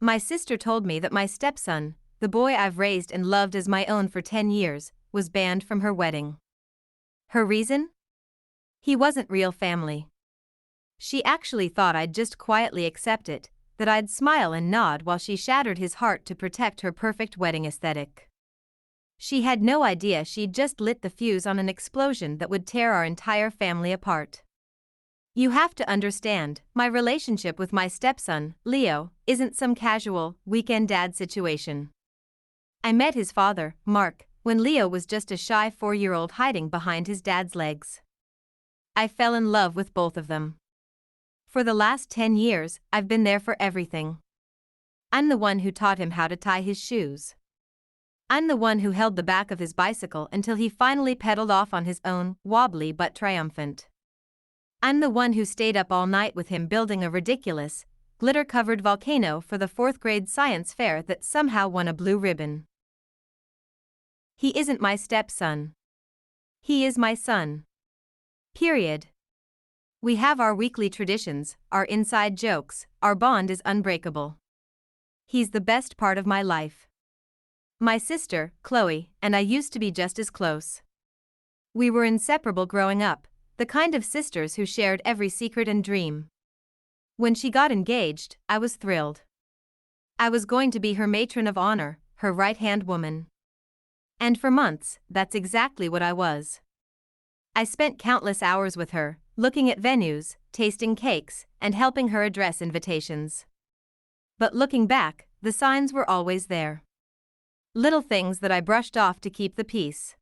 My sister told me that my stepson, the boy I've raised and loved as my own for 10 years, was banned from her wedding. Her reason? He wasn't real family. She actually thought I'd just quietly accept it, that I'd smile and nod while she shattered his heart to protect her perfect wedding aesthetic. She had no idea she'd just lit the fuse on an explosion that would tear our entire family apart. You have to understand, my relationship with my stepson, Leo, isn't some casual, weekend dad situation. I met his father, Mark, when Leo was just a shy 4-year-old hiding behind his dad's legs. I fell in love with both of them. For the last 10 years, I've been there for everything. I'm the one who taught him how to tie his shoes. I'm the one who held the back of his bicycle until he finally pedaled off on his own, wobbly but triumphant. I'm the one who stayed up all night with him building a ridiculous, glitter-covered volcano for the 4th grade science fair that somehow won a blue ribbon. He isn't my stepson. He is my son. Period. We have our weekly traditions, our inside jokes, our bond is unbreakable. He's the best part of my life. My sister, Chloe, and I used to be just as close. We were inseparable growing up, the kind of sisters who shared every secret and dream. When she got engaged, I was thrilled. I was going to be her matron of honor, her right-hand woman. And for months, that's exactly what I was. I spent countless hours with her, looking at venues, tasting cakes, and helping her address invitations. But looking back, the signs were always there. Little things that I brushed off to keep the peace.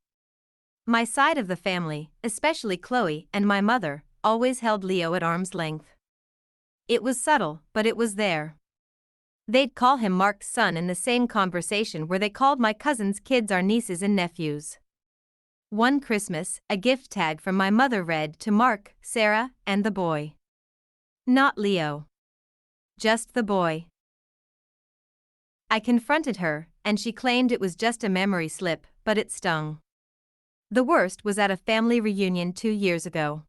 My side of the family, especially Chloe and my mother, always held Leo at arm's length. It was subtle, but it was there. They'd call him Mark's son in the same conversation where they called my cousin's kids our nieces and nephews. One Christmas, a gift tag from my mother read to Mark, Sarah, and the boy. Not Leo. Just the boy. I confronted her, and she claimed it was just a memory slip, but it stung. The worst was at a family reunion 2 years ago.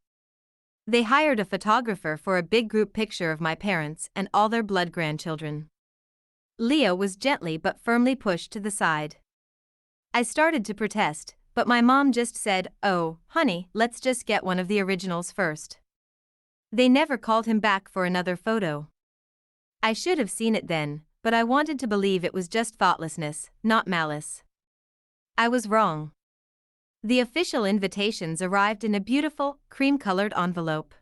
They hired a photographer for a big group picture of my parents and all their blood grandchildren. Leo was gently but firmly pushed to the side. I started to protest, but my mom just said, "Oh, honey, let's just get one of the originals first." They never called him back for another photo. I should have seen it then, but I wanted to believe it was just thoughtlessness, not malice. I was wrong. The official invitations arrived in a beautiful, cream-colored envelope.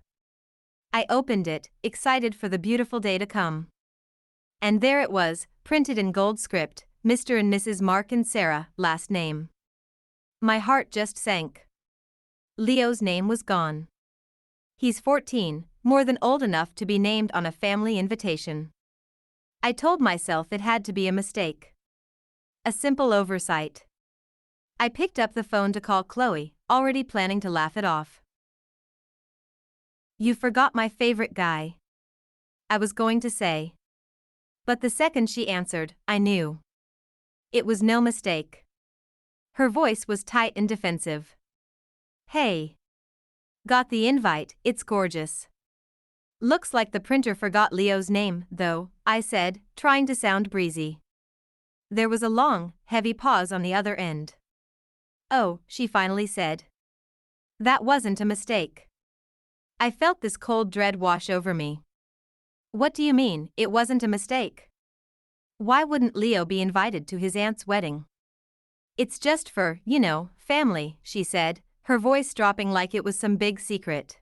I opened it, excited for the beautiful day to come. And there it was, printed in gold script, Mr. and Mrs. Mark and Sarah, last name. My heart just sank. Leo's name was gone. He's 14, more than old enough to be named on a family invitation. I told myself it had to be a mistake. A simple oversight. I picked up the phone to call Chloe, already planning to laugh it off. "You forgot my favorite guy," I was going to say. But the second she answered, I knew. It was no mistake. Her voice was tight and defensive. "Hey. Got the invite, it's gorgeous." "Looks like the printer forgot Leo's name, though," I said, trying to sound breezy. There was a long, heavy pause on the other end. "Oh," she finally said. "That wasn't a mistake." I felt this cold dread wash over me. "What do you mean, it wasn't a mistake? Why wouldn't Leo be invited to his aunt's wedding?" "It's just for, family," she said, her voice dropping like it was some big secret.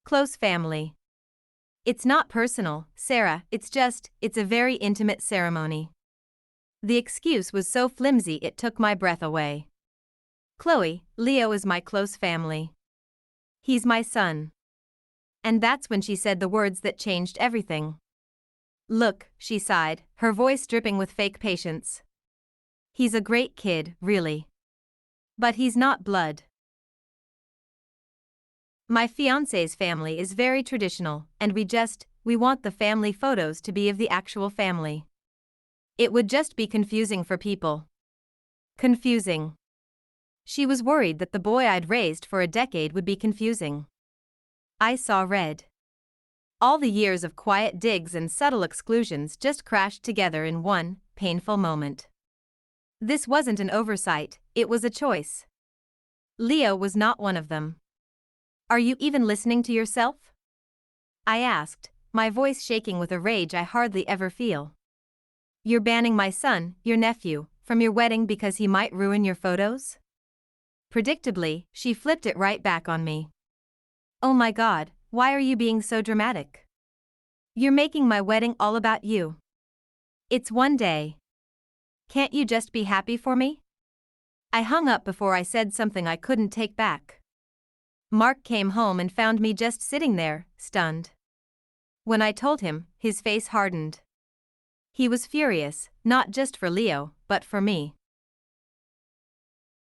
"Close family. It's not personal, Sarah, it's a very intimate ceremony." The excuse was so flimsy it took my breath away. "Chloe, Leo is my close family. He's my son." And that's when she said the words that changed everything. "Look," she sighed, her voice dripping with fake patience. "He's a great kid, really. But he's not blood." My fiancé's family is very traditional, and we want the family photos to be of the actual family. It would just be confusing for people. Confusing. She was worried that the boy I'd raised for a decade would be confusing. I saw red. All the years of quiet digs and subtle exclusions just crashed together in one painful moment. This wasn't an oversight, it was a choice. Leo was not one of them. Are you even listening to yourself? I asked, my voice shaking with a rage I hardly ever feel. You're banning my son, your nephew, from your wedding because he might ruin your photos? Predictably, she flipped it right back on me. Oh my God, why are you being so dramatic? You're making my wedding all about you. It's one day. Can't you just be happy for me? I hung up before I said something I couldn't take back. Mark came home and found me just sitting there, stunned. When I told him, his face hardened. He was furious, not just for Leo, but for me.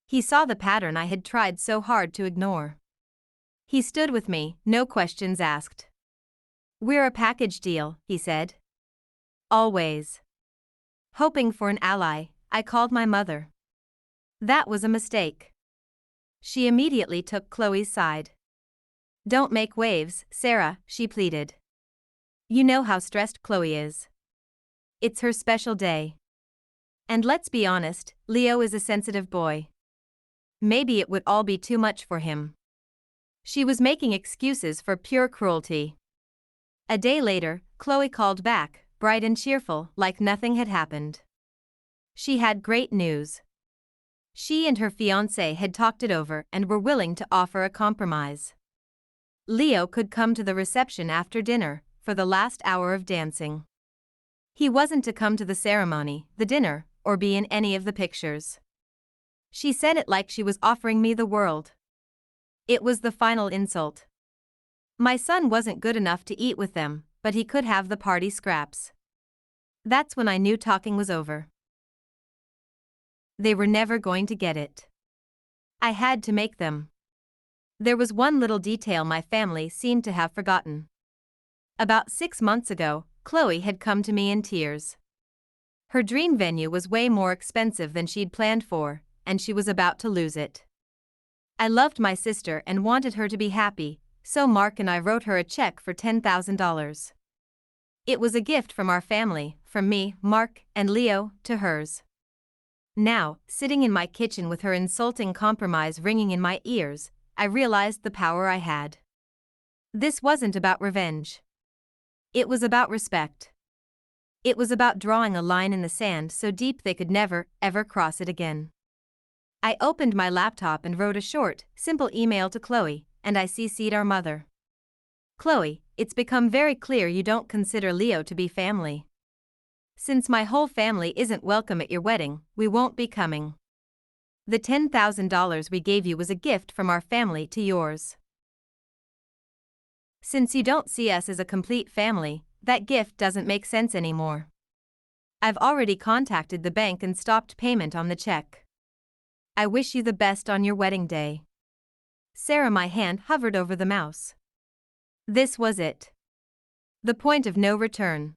He saw the pattern I had tried so hard to ignore. He stood with me, no questions asked. We're a package deal, he said. Always. Hoping for an ally, I called my mother. That was a mistake. She immediately took Chloe's side. Don't make waves, Sarah, she pleaded. You know how stressed Chloe is. It's her special day. And let's be honest, Leo is a sensitive boy. Maybe it would all be too much for him. She was making excuses for pure cruelty. A day later, Chloe called back, bright and cheerful, like nothing had happened. She had great news. She and her fiancé had talked it over and were willing to offer a compromise. Leo could come to the reception after dinner, for the last hour of dancing. He wasn't to come to the ceremony, the dinner, or be in any of the pictures. She said it like she was offering me the world. It was the final insult. My son wasn't good enough to eat with them, but he could have the party scraps. That's when I knew talking was over. They were never going to get it. I had to make them. There was one little detail my family seemed to have forgotten. About 6 months ago, Chloe had come to me in tears. Her dream venue was way more expensive than she'd planned for, and she was about to lose it. I loved my sister and wanted her to be happy, so Mark and I wrote her a check for $10,000. It was a gift from our family, from me, Mark, and Leo, to hers. Now, sitting in my kitchen with her insulting compromise ringing in my ears, I realized the power I had. This wasn't about revenge. It was about respect. It was about drawing a line in the sand so deep they could never, ever cross it again. I opened my laptop and wrote a short, simple email to Chloe, and I CC'd our mother. Chloe, it's become very clear you don't consider Leo to be family. Since my whole family isn't welcome at your wedding, we won't be coming. The $10,000 we gave you was a gift from our family to yours. Since you don't see us as a complete family, that gift doesn't make sense anymore. I've already contacted the bank and stopped payment on the check. I wish you the best on your wedding day. Sarah, my hand hovered over the mouse. This was it. The point of no return.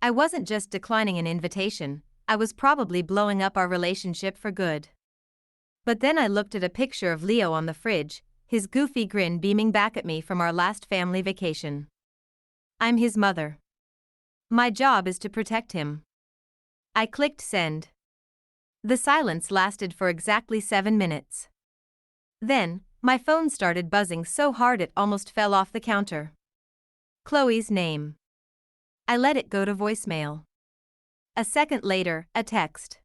I wasn't just declining an invitation, I was probably blowing up our relationship for good. But then I looked at a picture of Leo on the fridge, his goofy grin beaming back at me from our last family vacation. I'm his mother. My job is to protect him. I clicked send. The silence lasted for exactly 7 minutes. Then, my phone started buzzing so hard it almost fell off the counter. Chloe's name. I let it go to voicemail. A second later, a text.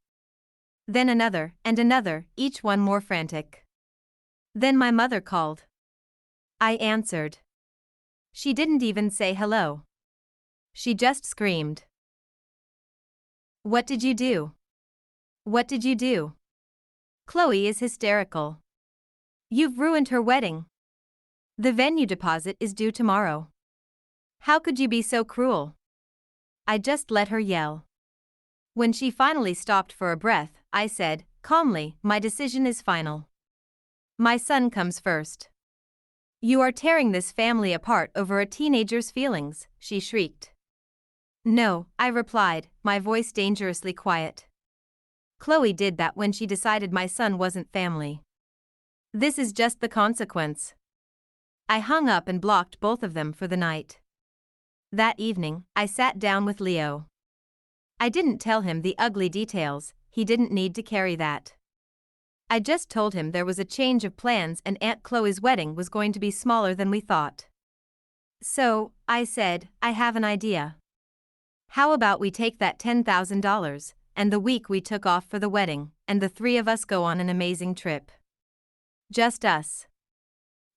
Then another, and another, each one more frantic. Then my mother called. I answered. She didn't even say hello. She just screamed. What did you do? What did you do? Chloe is hysterical. You've ruined her wedding. The venue deposit is due tomorrow. How could you be so cruel? I just let her yell. When she finally stopped for a breath, I said, calmly, my decision is final. My son comes first. You are tearing this family apart over a teenager's feelings, she shrieked. No, I replied, my voice dangerously quiet. Chloe did that when she decided my son wasn't family. This is just the consequence. I hung up and blocked both of them for the night. That evening, I sat down with Leo. I didn't tell him the ugly details, he didn't need to carry that. I just told him there was a change of plans and Aunt Chloe's wedding was going to be smaller than we thought. So, I said, I have an idea. How about we take that $10,000, and the week we took off for the wedding, and the three of us go on an amazing trip? Just us.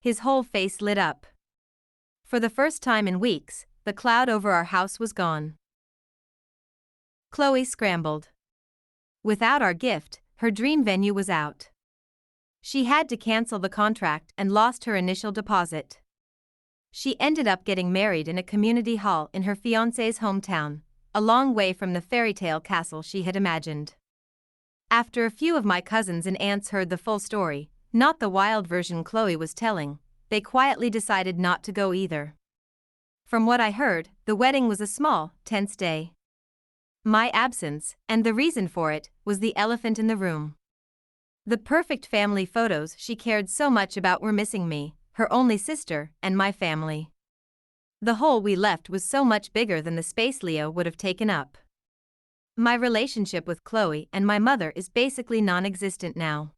His whole face lit up. For the first time in weeks, the cloud over our house was gone. Chloe scrambled. Without our gift, her dream venue was out. She had to cancel the contract and lost her initial deposit. She ended up getting married in a community hall in her fiancé's hometown, a long way from the fairy tale castle she had imagined. After a few of my cousins and aunts heard the full story, not the wild version Chloe was telling, they quietly decided not to go either. From what I heard, the wedding was a small, tense day. My absence, and the reason for it, was the elephant in the room. The perfect family photos she cared so much about were missing me, her only sister, and my family. The hole we left was so much bigger than the space Leo would have taken up. My relationship with Chloe and my mother is basically non-existent now.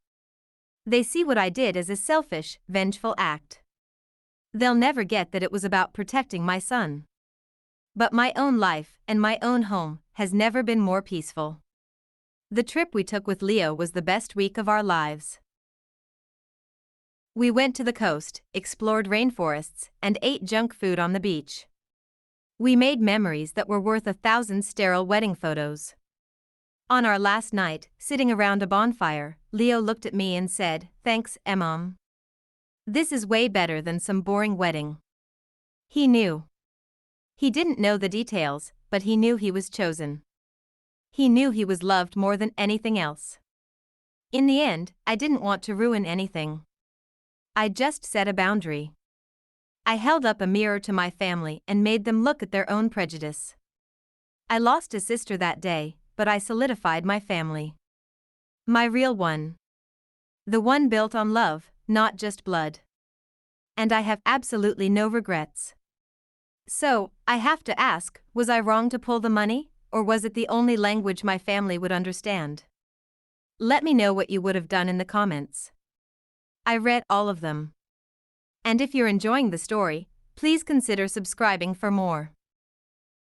They see what I did as a selfish, vengeful act. They'll never get that it was about protecting my son. But my own life and my own home has never been more peaceful. The trip we took with Leo was the best week of our lives. We went to the coast, explored rainforests, and ate junk food on the beach. We made memories that were worth 1,000 sterile wedding photos. On our last night, sitting around a bonfire, Leo looked at me and said, "Thanks, Mom. This is way better than some boring wedding." He knew. He didn't know the details, but he knew he was chosen. He knew he was loved more than anything else. In the end, I didn't want to ruin anything. I just set a boundary. I held up a mirror to my family and made them look at their own prejudice. I lost a sister that day, but I solidified my family. My real one. The one built on love, not just blood. And I have absolutely no regrets. So, I have to ask, was I wrong to pull the money, or was it the only language my family would understand? Let me know what you would have done in the comments. I read all of them. And if you're enjoying the story, please consider subscribing for more.